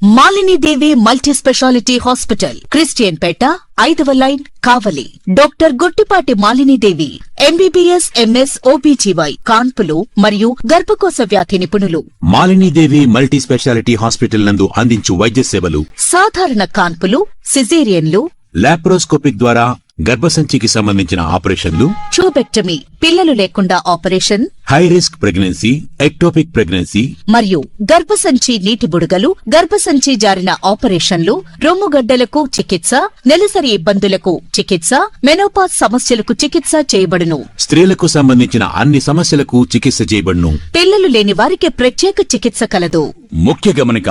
Malini Devi multi speciality hospital, Christian Peta, 5వ line, Kavali. Doctor Guttipati Malinidevi, MBBS, MS, OBGY, కాన్పులు మరియు గర్భకోశ వ్యాధి నిపుణులు. మాలినీదేవి మల్టీ స్పెషాలిటీ హాస్పిటల్ నందు అందించు వైద్య సేవలు: సాధారణ కాన్పులు, సిజేరియన్లు, లాప్రోస్కోపిక్ ద్వారా గర్భసంచికి సంబంధించిన ఆపరేషన్లు, ట్యూబెక్టమీ, పిల్లలు లేకుండా operation, high risk pregnancy, ectopic pregnancy మరియు గర్భసంచి నీటి బుడగలు, గర్భసంచి జారిన ఆపరేషన్లు, రొమ్ముగడ్డలకు చికిత్స, నెలసరి ఇబ్బందులకు చికిత్స, మెనోపాజ్ సమస్యలకు చికిత్స చేయబడును. స్త్రీలకు సంబంధించిన అన్ని సమస్యలకు చికిత్స చేయబడును. పిల్లలు లేని వారికి ప్రత్యేక చికిత్స కలదు. ముఖ్య గమనిక: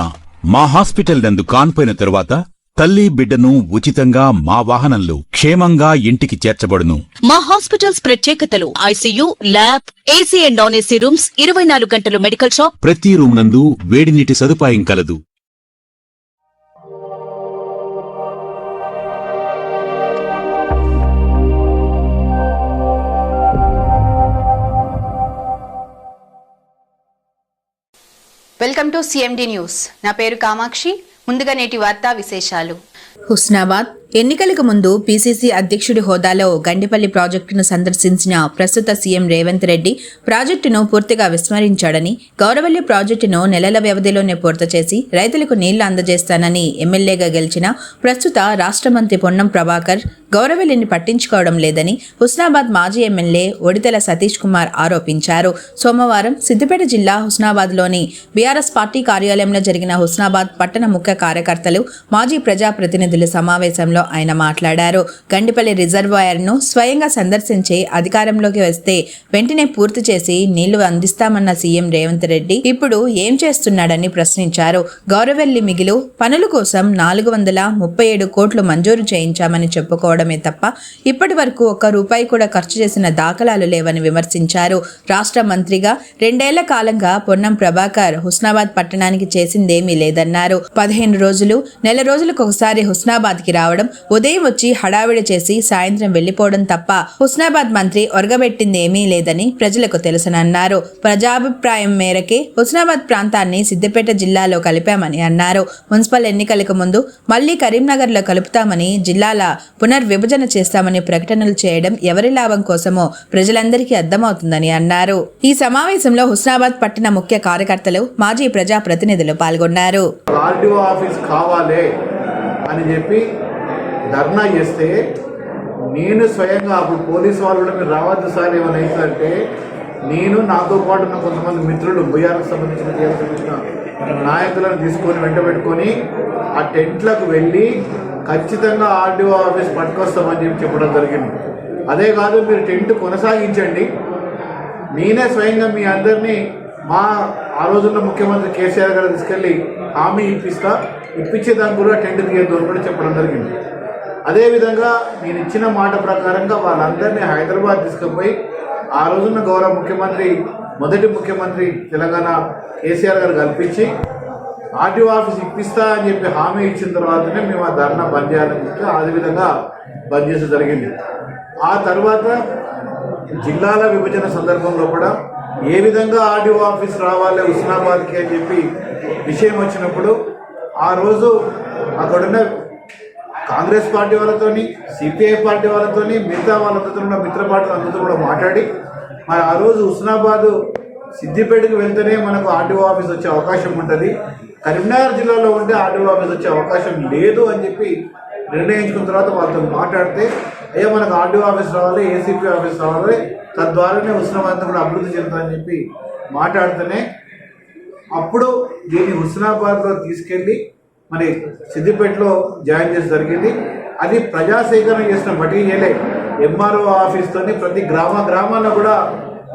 మా హాస్పిటల్ నందు కాన్పోయిన తరువాత తల్లి బిడ్డను ఉచితంగా మా వాహనంలో క్షేమంగా ఇంటికి చేర్చబడును. మా హాస్పిటల్స్ ప్రత్యేకతలు: ICU, lab, AC and non AC rooms, 24 గంటలు మెడికల్ షాప్, ప్రతి రూమ్ నందు వేడి నీటి సదుపాయం కలదు. Welcome to CMD news. నా పేరు కామాక్షి. ముందుగా నేటి వార్తా విశేషాలు. హుస్నాబాద్ ఎన్నికలకు ముందు పీసీసీ అధ్యక్షుడి హోదాలో గండిపల్లి ప్రాజెక్టును సందర్శించిన ప్రస్తుత సీఎం రేవంత్ రెడ్డి ప్రాజెక్టును పూర్తిగా విస్మరించాడని, గౌరవల్లి ప్రాజెక్టును నెలల వ్యవధిలోనే పూర్తి చేసి రైతులకు నీళ్లు అందజేస్తానని ఎమ్మెల్యేగా గెలిచిన ప్రస్తుత రాష్ట్ర మంత్రి పొన్నం ప్రభాకర్ గౌరవల్లిని పట్టించుకోవడం లేదని హుస్నాబాద్ మాజీ ఎమ్మెల్యే ఒడితెల సతీష్ కుమార్ ఆరోపించారు. సోమవారం సిద్దిపేట జిల్లా హుస్నాబాద్లోని బీఆర్ఎస్ పార్టీ కార్యాలయంలో జరిగిన హుస్నాబాద్ పట్టణ ముఖ్య కార్యకర్తలు, మాజీ ప్రజాప్రతినిధుల సమావేశంలో ఆయన మాట్లాడారు. గండిపల్లి రిజర్వాయర్ను స్వయంగా సందర్శించి అధికారంలోకి వస్తే వెంటనే పూర్తి చేసి నీళ్లు అందిస్తామన్న సీఎం రేవంత్ రెడ్డి ఇప్పుడు ఏం చేస్తున్నాడని ప్రశ్నించారు. గౌరవల్లి మిగిలు పనుల కోసం 437 కోట్లు మంజూరు చేయించామని చెప్పుకోవడమే తప్ప ఇప్పటి వరకు ఒక్క రూపాయి కూడా ఖర్చు చేసిన దాఖలాలు లేవని విమర్శించారు. రాష్ట్ర మంత్రిగా 2 ఏళ్ల కాలంగా పొన్నం ప్రభాకర్ హుస్నాబాద్ పట్టణానికి చేసిందేమీ లేదన్నారు. 15 రోజులు, నెల రోజులకు ఒకసారి హుస్నాబాద్కి రావడం, ఉదయం వచ్చి హడావిడి చేసి సాయంత్రం వెళ్లిపోవడం తప్ప హుస్నాబాద్ మంత్రి ఒరగబెట్టింది ఏమీ లేదని ప్రజలకు తెలుసనన్నారు. ప్రజాభిప్రాయం మేరకే హుస్నాబాద్ ప్రాంతాన్ని సిద్దిపేట జిల్లాలో కలిపామని అన్నారు. మున్సిపల్ ఎన్నికలకు ముందు మళ్లీ కరీంనగర్లో కలుపుతామని, జిల్లాల పునర్విభజన చేస్తామని ప్రకటనలు చేయడం ఎవరి లాభం కోసమో ప్రజలందరికీ అర్థమవుతుందని అన్నారు. ఈ సమావేశంలో హుస్నాబాద్ పట్టణ ముఖ్య కార్యకర్తలు, మాజీ ప్రజాప్రతినిధులు పాల్గొన్నారు. అని చెప్పి ధర్నా చేస్తే నేను స్వయంగా అప్పుడు పోలీసు వాళ్ళు కూడా మీరు రావద్దు సార్ ఏమైనా అయిందంటే, నేను నాతో పాటు ఉన్న కొంతమంది మిత్రులు బీఆర్ఎస్ సంబంధించిన నాయకులను తీసుకొని వెంట పెట్టుకొని ఆ టెంట్లకు వెళ్ళి ఖచ్చితంగా ఆర్డీఓ ఆఫీస్ పట్టుకొస్తామని చెప్పి చెప్పడం జరిగింది. అదే కాదు, మీరు టెంట్ కొనసాగించండి, నేనే స్వయంగా మీ అందరినీ ఆ రోజున్న ముఖ్యమంత్రి కేసీఆర్ గారు తీసుకెళ్ళి హామీ ఇప్పించేదానికి కూడా టెంట్ తీయద్దు అని కూడా చెప్పడం జరిగింది. అదేవిధంగా నేను ఇచ్చిన మాట ప్రకారంగా వాళ్ళందరినీ హైదరాబాద్ తీసుకుపోయి ఆ రోజున్న గౌరవ ముఖ్యమంత్రి, మొదటి ముఖ్యమంత్రి తెలంగాణ కేసీఆర్ గారు కల్పించి ఆర్టీఓ ఆఫీస్ ఇప్పిస్తా అని చెప్పి హామీ ఇచ్చిన తర్వాతనే మేము ఆ ధర్నా బంద్ చేయాలని చెప్పి ఆ విధంగా బంద్ చేసే జరిగింది. ఆ తర్వాత జిల్లాల విభజన సందర్భంలో కూడా ఏ విధంగా ఆర్టీఓ ఆఫీస్ రావాలి హుస్నాబాద్కి అని చెప్పి విషయం వచ్చినప్పుడు ఆ రోజు అక్కడున్న కాంగ్రెస్ పార్టీ వాళ్ళతోని, సిపిఐ పార్టీ వాళ్ళతోని, మిగతా వాళ్ళతో ఉన్న మిత్ర పార్టీలు అందరితో కూడా మాట్లాడి మరి ఆ రోజు హుస్నాబాద్ సిద్దిపేటకు వెళ్తేనే మనకు ఆర్టీఓ ఆఫీస్ వచ్చే అవకాశం ఉంటుంది, కరీంనగర్ జిల్లాలో ఉంటే ఆర్టీఓ ఆఫీస్ వచ్చే అవకాశం లేదు అని చెప్పి నిర్ణయించుకున్న తర్వాత వాళ్ళతో మాట్లాడితే, అయ్యా మనకు ఆర్టీఓ ఆఫీస్ రావాలి, ఏసీపీ ఆఫీస్ రావాలి, తద్వారానే హుస్నాబాద్ కూడా అభివృద్ధి చెందుతుందని చెప్పి మాట్లాడితేనే అప్పుడు దీన్ని హుస్నాబాద్లో తీసుకెళ్ళి మరి సిద్దిపేటలో జాయిన్ చేసి జరిగింది. అది ప్రజా సేకరణ చేసిన మటీరియలే. ఎంఆర్ఓ ఆఫీస్తోని ప్రతి గ్రామాల్లో కూడా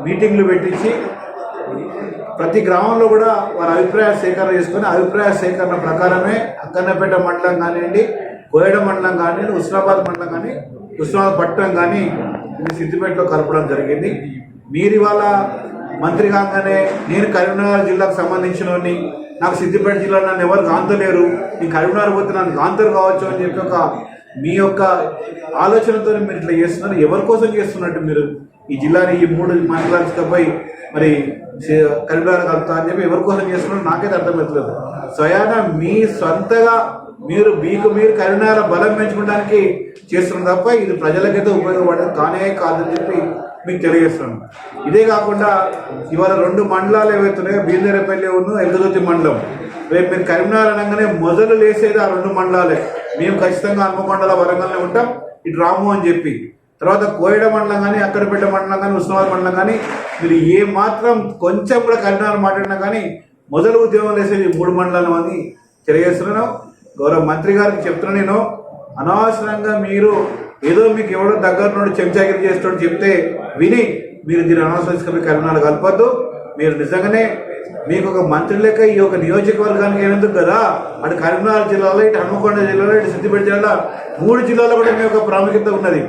మీటింగ్లు పెట్టించి ప్రతి గ్రామంలో కూడా వారి అభిప్రాయ సేకరణ చేసుకుని అభిప్రాయ సేకరణ ప్రకారమే అక్కన్నపేట మండలం కానివ్వండి, కోయడ మండలం కానివ్వండి, హుస్నాబాద్ మండలం కానీ, హుస్నాబాద్ పట్టణం కానీ ఇది సిద్దిపేటలో కలపడం జరిగింది. మీరు ఇవాళ మంత్రి కాగానే నేను కరీంనగర్ జిల్లాకు సంబంధించిన నాకు సిద్దిపేట జిల్లాలో నన్ను ఎవరు గాంతలేరు, నేను కరీంనగర్ పోతే నన్ను గాంతలు కావచ్చు అని చెప్పి మీ యొక్క ఆలోచనతో మీరు ఇట్లా చేస్తున్నారు. ఎవరి కోసం చేస్తున్నట్టు మీరు ఈ జిల్లాని ఈ 3 మండలాలకు పోయి మరి కరీంనగర్ కలుపుతా అని చెప్పి ఎవరి కోసం చేస్తున్నారో నాకైతే అర్థమవుతలేదు. స్వయాన మీ సొంతగా మీరు కరీంనగర్ బలం పెంచుకోవడానికి చేస్తున్నారు తప్ప ఇది ప్రజలకైతే ఉపయోగపడేది కానే కాదని చెప్పి మీకు తెలియజేస్తున్నాను. ఇదే కాకుండా ఇవాళ 2 మండలాలు ఏవైతున్నాయో బీర్నేరపల్లి ఎల్గదుర్తి మండలం, రేపు మీరు కరీంనగర్ అనగానే మొదలు లేసేది ఆ 2 మండలాలే. మేము ఖచ్చితంగా హన్మకొండల వరంగల్నే ఉంటాం, ఇటు రాము అని చెప్పి. తర్వాత కోయడ మండలం కానీ, అక్కడపేట మండలం కానీ, ఉస్మానాబాద్ మండలం కానీ మీరు ఏ మాత్రం కొంచెం కూడా కరీంనగర్ మాట్లాడినా కానీ మొదలు ఉద్యమం వేసేది 3 మండలం అని తెలియజేస్తున్నాను. గౌరవ మంత్రి గారికి చెప్తున్నా, నేను అనవసరంగా మీరు ఏదో మీకు ఎవడో దగ్గర నుండి చెంచాగిరి చేస్తాడు చెప్తే విని మీరు దీన్ని అనవసరంగా కరీంనగర్ కలపద్దు. మీరు నిజంగానే మీకు ఒక మంత్రి లెక్క ఈ యొక్క నియోజకవర్గానికి అయినందుకు కదా, అటు కరీంనగర్ జిల్లాలో, ఇటు హన్మకొండ జిల్లాలో, ఇటు సిద్దిపేట జిల్లాలో 3 జిల్లాలో కూడా మీ యొక్క ప్రాముఖ్యత ఉన్నది.